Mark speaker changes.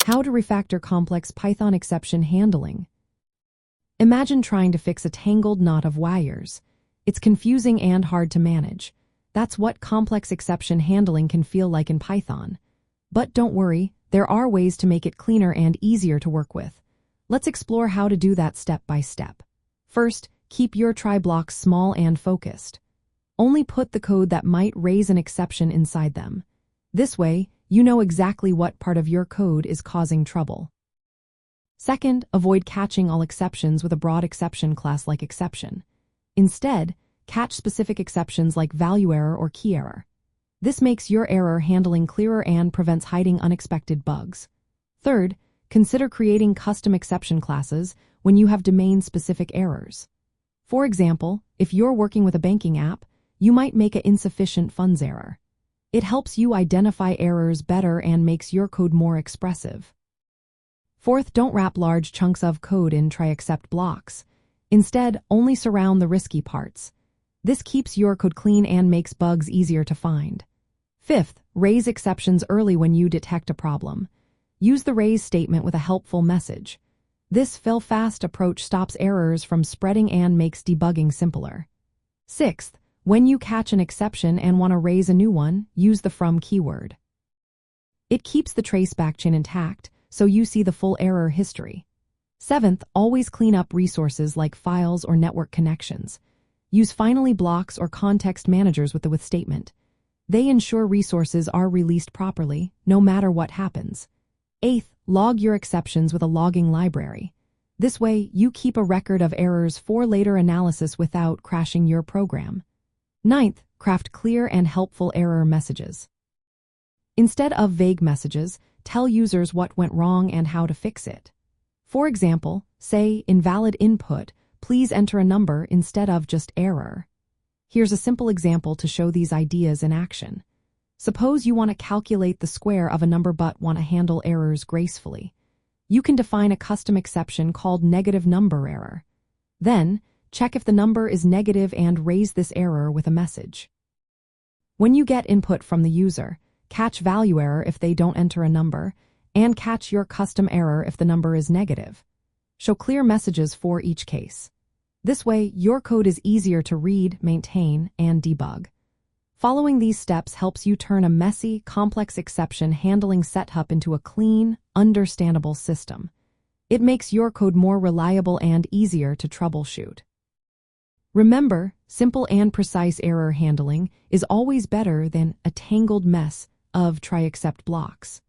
Speaker 1: How to refactor complex Python exception handling. Imagine trying to fix a tangled knot of wires. It's confusing and hard to manage. That's what complex exception handling can feel like in Python. But don't worry, there are ways to make it cleaner and easier to work with. Let's explore how to do that step by step. First, keep your try blocks small and focused. Only put the code that might raise an exception inside them. This way, you know exactly what part of your code is causing trouble. Second, avoid catching all exceptions with a broad exception class like exception. Instead, catch specific exceptions like value error or key error. This makes your error handling clearer and prevents hiding unexpected bugs. Third, consider creating custom exception classes when you have domain-specific errors. For example, if you're working with a banking app, you might make an insufficient funds error. It helps you identify errors better and makes your code more expressive. Fourth, don't wrap large chunks of code in try-except blocks. Instead, only surround the risky parts. This keeps your code clean and makes bugs easier to find. Fifth, raise exceptions early when you detect a problem. Use the raise statement with a helpful message. This fail-fast approach stops errors from spreading and makes debugging simpler. Sixth, when you catch an exception and want to raise a new one, use the from keyword. It keeps the traceback chain intact, so you see the full error history. Seventh, always clean up resources like files or network connections. Use finally blocks or context managers with the with statement. They ensure resources are released properly, no matter what happens. Eighth, log your exceptions with a logging library. This way, you keep a record of errors for later analysis without crashing your program. Ninth, craft clear and helpful error messages. Instead of vague messages, tell users what went wrong and how to fix it. For example, say, invalid input, please enter a number instead of just error. Here's a simple example to show these ideas in action. Suppose you want to calculate the square of a number but want to handle errors gracefully. You can define a custom exception called negative number error. Then, check if the number is negative and raise this error with a message. When you get input from the user, catch value error if they don't enter a number, and catch your custom error if the number is negative. Show clear messages for each case. This way, your code is easier to read, maintain, and debug. Following these steps helps you turn a messy, complex exception handling setup into a clean, understandable system. It makes your code more reliable and easier to troubleshoot. Remember, simple and precise error handling is always better than a tangled mess of try-except blocks.